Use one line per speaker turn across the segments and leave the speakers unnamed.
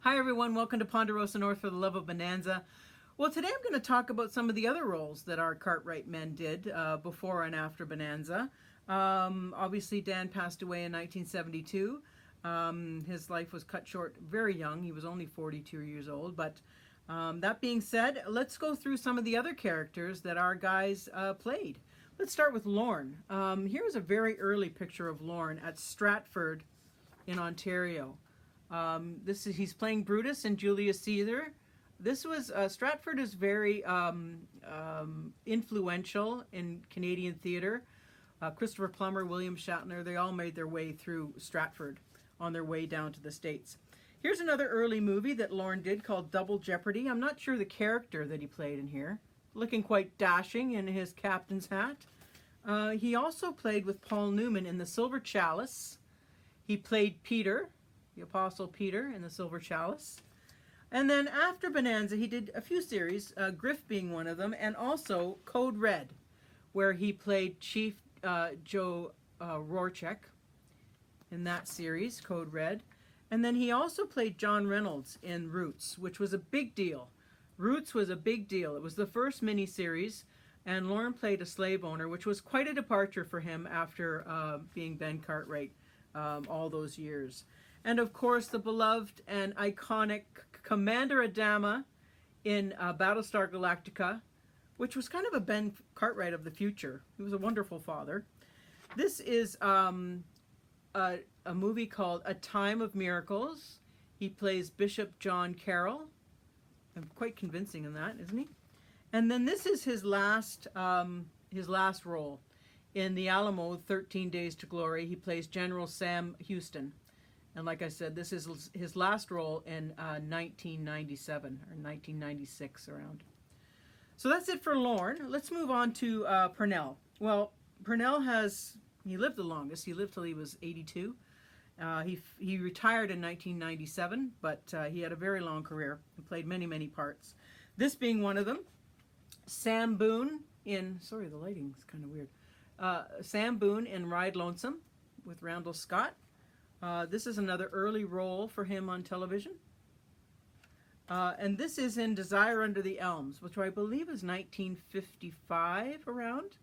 Hi everyone, welcome to Ponderosa North for the Love of Bonanza. Well, today I'm going to talk about some of the other roles that our Cartwright men did before and after Bonanza. Obviously, Dan passed away in 1972. His life was cut short very young. He was only 42 years old. But that being said, let's go through some of the other characters that our guys played. Let's start with Lorne. Here's a very early picture of Lorne at Stratford in Ontario. He's playing Brutus and Julius Caesar. This was Stratford is very influential in Canadian theater. Christopher Plummer, William Shatner, they all made their way through Stratford on their way down to the States. Here's another early movie that Lorne did called Double Jeopardy. I'm not sure the character that he played in here. Looking quite dashing in his captain's hat. He also played with Paul Newman in The Silver Chalice. He played Peter, the Apostle Peter, in The Silver Chalice. And then after Bonanza, he did a few series, Griff being one of them, and also Code Red, where he played Chief Joe Rorschach in that series, Code Red. And then he also played John Reynolds in Roots, which was a big deal. Roots was a big deal. It was the first miniseries, and Lorne played a slave owner, which was quite a departure for him after being Ben Cartwright all those years. And of course, the beloved and iconic Commander Adama in Battlestar Galactica, which was kind of a Ben Cartwright of the future. He was a wonderful father. This is a movie called A Time of Miracles. He plays Bishop John Carroll. I'm quite convincing in that, isn't he? And then this is his last role in the Alamo, 13 Days to Glory. He plays General Sam Houston. And like I said, this is his last role in 1997 or 1996 around. So that's it for Lorne. Let's move on to Pernell. Well, Pernell he lived the longest. He lived till he was 82. He retired in 1997, but he had a very long career. He played many, many parts. This being one of them. Sam Boone in, sorry, the lighting's kind of weird. Sam Boone in Ride Lonesome with Randall Scott. This is another early role for him on television. And this is in Desire Under the Elms, which I believe is 1955 around.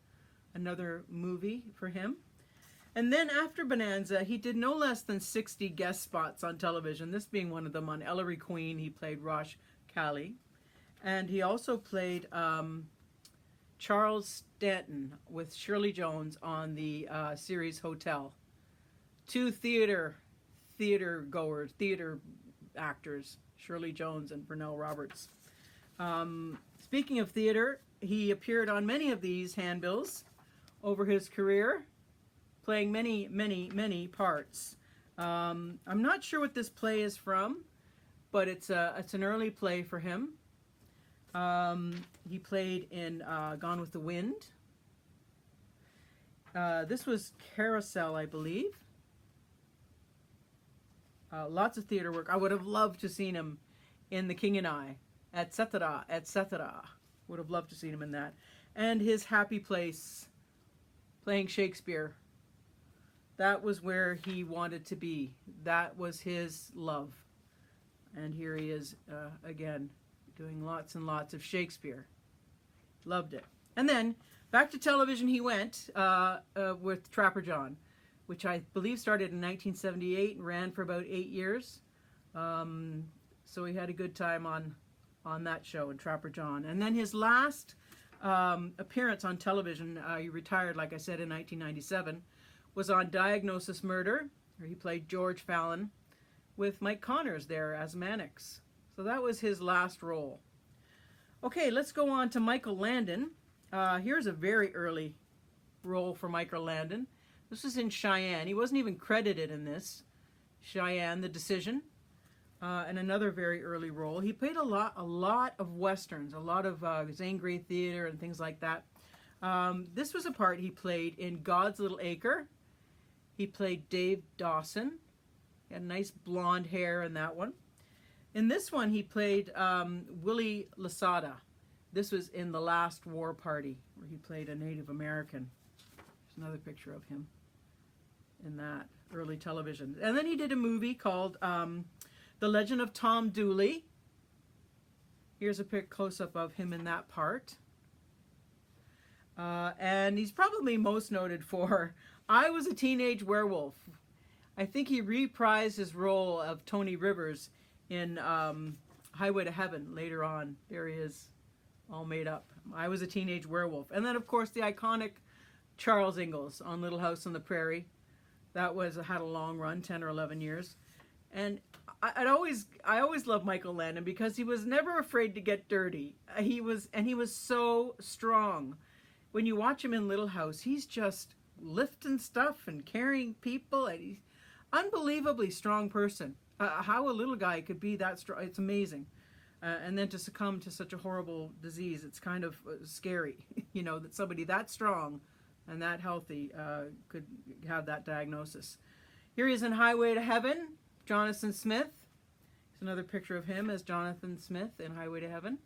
Another movie for him. And then after Bonanza, he did no less than 60 guest spots on television, this being one of them. On Ellery Queen, he played Rosh Cali. And he also played Charles Stanton with Shirley Jones on the series Hotel. Two theater actors, Shirley Jones and Pernell Roberts. Speaking of theater, he appeared on many of these handbills over his career, playing many, many, many parts. I'm not sure what this play is from, but it's an early play for him. He played in Gone with the Wind. This was Carousel, I believe. Lots of theater work. I would have loved to seen him in The King and I, etc., etc. Would have loved to seen him in that. And his Happy Place, playing Shakespeare. That was where he wanted to be. That was his love. And here he is again, doing lots and lots of Shakespeare. Loved it. And then back to television he went with Trapper John, which I believe started in 1978 and ran for about 8 years. So he had a good time on that show in Trapper John. And then his last appearance on television, he retired, like I said, in 1997, was on Diagnosis Murder, where he played George Fallon with Mike Connors there as Mannix. So that was his last role. Okay, let's go on to Michael Landon. Here's a very early role for Michael Landon. This was in Cheyenne. He wasn't even credited in this. Cheyenne, The Decision, and another very early role. He played a lot of westerns, a lot of Zane Grey theater and things like that. This was a part he played in God's Little Acre. He played Dave Dawson. He had nice blonde hair in that one. In this one, he played Willie Lasada. This was in The Last War Party, where he played a Native American. There's another picture of him in that early television. And then he did a movie called The Legend of Tom Dooley. Here's a pic close-up of him in that part. And he's probably most noted for I Was a Teenage Werewolf. I think he reprised his role of Tony Rivers in Highway to Heaven later on. There he is, all made up. I Was a Teenage Werewolf. And then, of course, the iconic Charles Ingalls on Little House on the Prairie. That had a long run, 10 or 11 years. And I always loved Michael Landon because he was never afraid to get dirty. He was so strong. When you watch him in Little House, he's just lifting stuff and carrying people, and he's unbelievably strong person. How a little guy could be that strong, it's amazing. And then to succumb to such a horrible disease, it's kind of scary, you know, that somebody that strong and that healthy could have that diagnosis. Here he is in Highway to Heaven, Jonathan Smith. Here's another picture of him as Jonathan Smith in Highway to Heaven.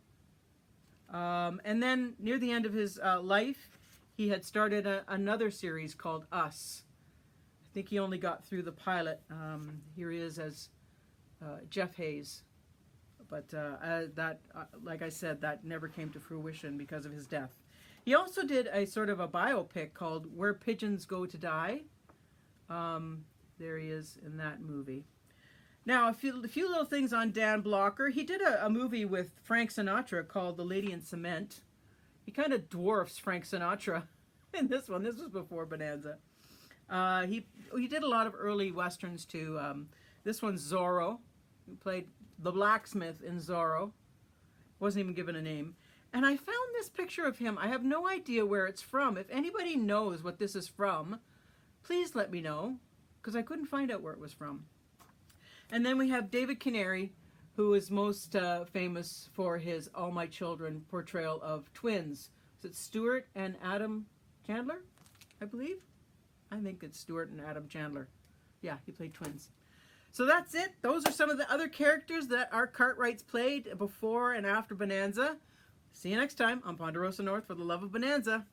And then near the end of his life, he had started another series called Us. I think he only got through the pilot. Here he is as Jeff Hayes. But like I said, that never came to fruition because of his death. He also did a sort of a biopic called Where Pigeons Go to Die. There he is in that movie. Now, a few little things on Dan Blocker. He did a movie with Frank Sinatra called The Lady in Cement. He kind of dwarfs Frank Sinatra in this one. This was before Bonanza. He did a lot of early westerns too. This one's Zorro. He played the blacksmith in Zorro. Wasn't even given a name. And I found this picture of him. I have no idea where it's from. If anybody knows what this is from, please let me know, because I couldn't find out where it was from. And then we have David Canary, who is most famous for his All My Children portrayal of twins. Is it Stuart and Adam Chandler, I believe? I think it's Stuart and Adam Chandler. Yeah, he played twins. So that's it. Those are some of the other characters that our Cartwrights played before and after Bonanza. See you next time on Ponderosa North for the love of Bonanza.